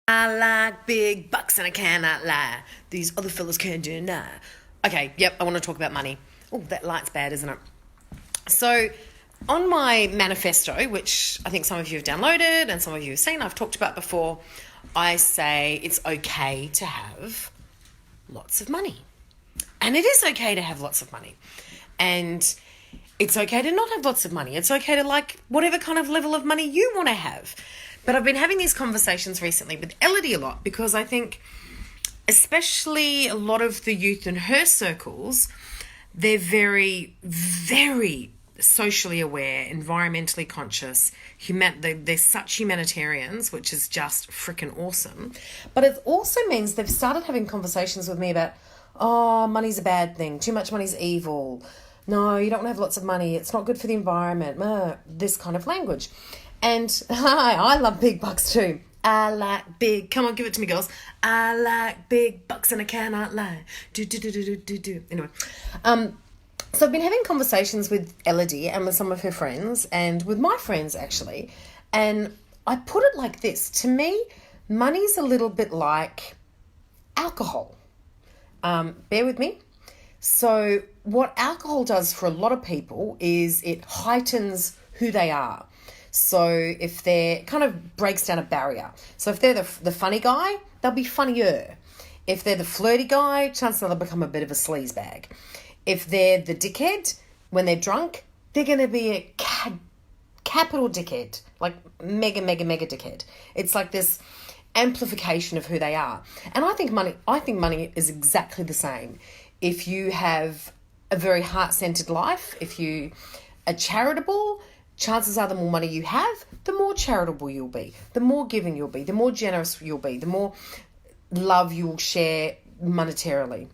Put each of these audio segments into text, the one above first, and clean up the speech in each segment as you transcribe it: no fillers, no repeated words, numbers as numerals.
I like big bucks and I cannot lie. These other fellas can't deny. Okay, yep, I want to talk about money. Oh, that light's bad, isn't it? So, on my manifesto, which I think some of you have downloaded and some of you have seen, I've talked about before, I say it's okay to have lots of money. And it is okay to have lots of money. And it's okay to not have lots of money. It's okay to like whatever kind of level of money you want to have. But I've been having these conversations recently with Elodie a lot because I think especially a lot of the youth in her circles, they're very, very socially aware, environmentally conscious. They're such humanitarians, which is just freaking awesome. But it also means they've started having conversations with me about, oh, money's a bad thing. Too much money's evil. No, you don't want to have lots of money. It's not good for the environment. This kind of language. And I love big bucks too. I like big. Come on, give it to me, girls. I like big bucks and I cannot lie. Do. Anyway, so I've been having conversations with Elodie and with some of her friends and with my friends actually. And I put it like this. To me, money's a little bit like alcohol. Bear with me. So what alcohol does for a lot of people is it heightens who they are. So if they're kind of breaks down a barrier. So if they're the funny guy, they'll be funnier. If they're the flirty guy, chances are they'll become a bit of a sleazebag. If they're the dickhead, when they're drunk, they're going to be a capital dickhead. Like mega dickhead. It's like this amplification of who they are. And I think money is exactly the same. If you have a very heart-centered life, if you are charitable, chances are the more money you have, the more charitable you'll be, the more giving you'll be, the more generous you'll be, the more love you'll share monetarily.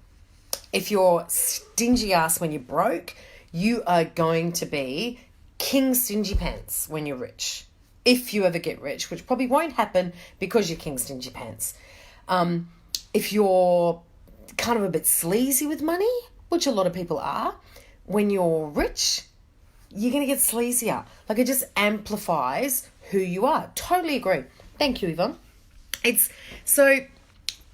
If you're stingy ass when you're broke, you are going to be king stingy pants when you're rich. If you ever get rich, which probably won't happen because you're king stingy pants. If you're kind of a bit sleazy with money, which a lot of people are, when you're rich, you're going to get sleazier. Like it just amplifies who you are. Totally agree. Thank you, Yvonne. It's so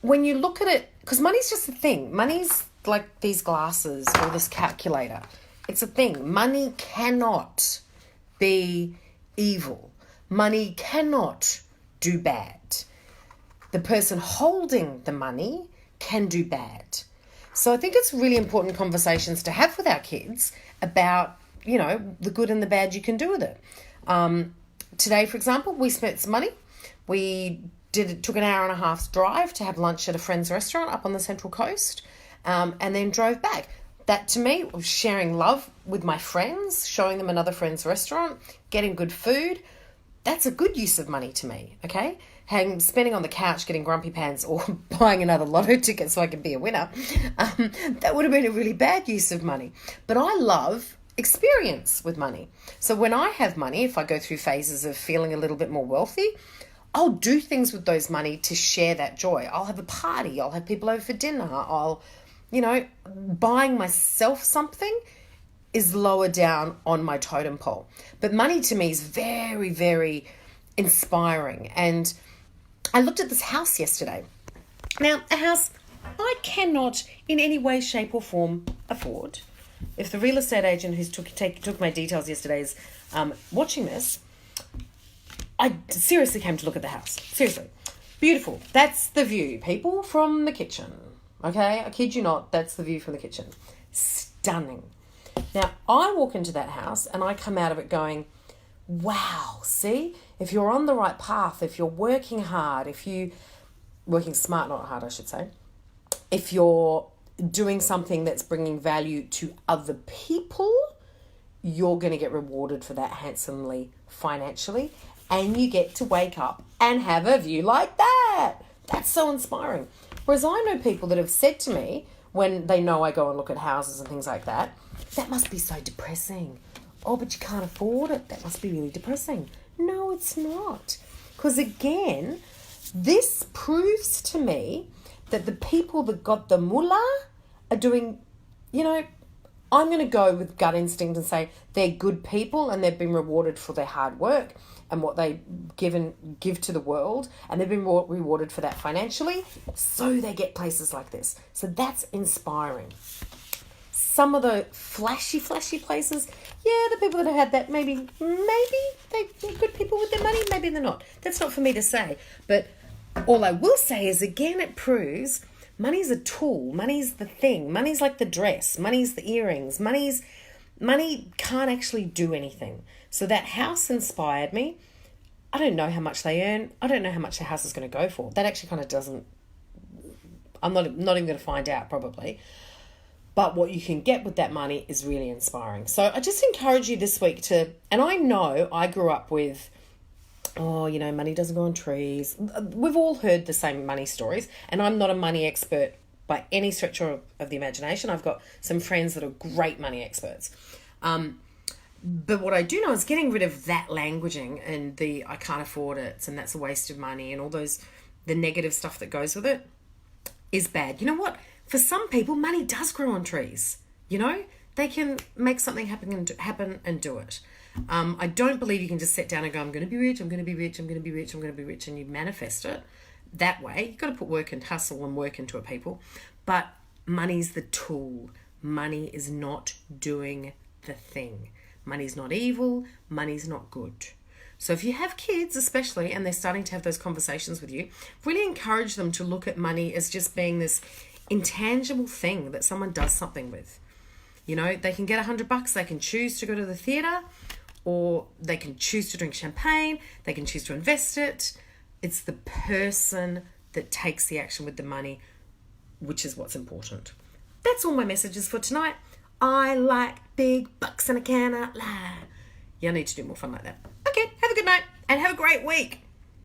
when you look at it, because money's just a thing. Money's like these glasses or this calculator. It's a thing. Money cannot be evil. Money cannot do bad. The person holding the money can do bad. So I think it's really important conversations to have with our kids about, the good and the bad you can do with it. Today, for example, we spent some money. We took an hour and a half's drive to have lunch at a friend's restaurant up on the Central Coast, and then drove back. That to me was sharing love with my friends, showing them another friend's restaurant, getting good food. That's a good use of money to me, okay? Spending on the couch, getting grumpy pants, or buying another lotto ticket so I can be a winner, that would have been a really bad use of money. But I love experience with money. So when I have money, if I go through phases of feeling a little bit more wealthy, I'll do things with those money to share that joy. I'll have a party. I'll have people over for dinner. Buying myself something is lower down on my totem pole. But money to me is very, very inspiring. And I looked at this house yesterday. Now, a house I cannot in any way, shape or form afford. If the real estate agent who took my details yesterday is watching this, I seriously came to look at the house. Seriously. Beautiful. That's the view, people, from the kitchen. Okay? I kid you not, that's the view from the kitchen. Stunning. Now, I walk into that house and I come out of it going, wow, see? If you're on the right path, if you're working hard, working smart, not hard, I should say, if you're doing something that's bringing value to other people, you're going to get rewarded for that handsomely financially, and you get to wake up and have a view like that. That's so inspiring. Whereas I know people that have said to me when they know I go and look at houses and things like that, that must be so depressing. Oh, but you can't afford it. That must be really depressing. No, it's not. Because again, this proves to me that the people that got the mullah are doing, I'm going to go with gut instinct and say they're good people and they've been rewarded for their hard work and what they give to the world, and they've been rewarded for that financially, so they get places like this. So that's inspiring. Some of the flashy places, the people that have had that, maybe they're good people with their money, maybe they're not. That's not for me to say. But all I will say is, again, it proves money's a tool. Money's the thing. Money's like the dress. Money's the earrings. Money can't actually do anything. So that house inspired me. I don't know how much they earn. I don't know how much the house is going to go for. That actually kind of doesn't... I'm not even going to find out, probably. But what you can get with that money is really inspiring. So I just encourage you this week to... And I know I grew up with... money doesn't grow on trees. We've all heard the same money stories, and I'm not a money expert by any stretch of the imagination. I've got some friends that are great money experts. But what I do know is getting rid of that languaging and the I can't afford it and that's a waste of money and all the negative stuff that goes with it is bad. You know what? For some people, money does grow on trees. They can make something happen and do it. I don't believe you can just sit down and go, I'm going to be rich, I'm going to be rich, I'm going to be rich, I'm going to be rich, and you manifest it that way. You've got to put work and hustle and work into it, people. But money's the tool. Money is not doing the thing. Money's not evil. Money's not good. So if you have kids, especially, and they're starting to have those conversations with you, really encourage them to look at money as just being this intangible thing that someone does something with. They can get $100. They can choose to go to the theatre, or they can choose to drink champagne. They can choose to invest it. It's the person that takes the action with the money, which is what's important. That's all my messages for tonight. I like big bucks and I cannot lie. You need to do more fun like that. Okay, have a good night and have a great week.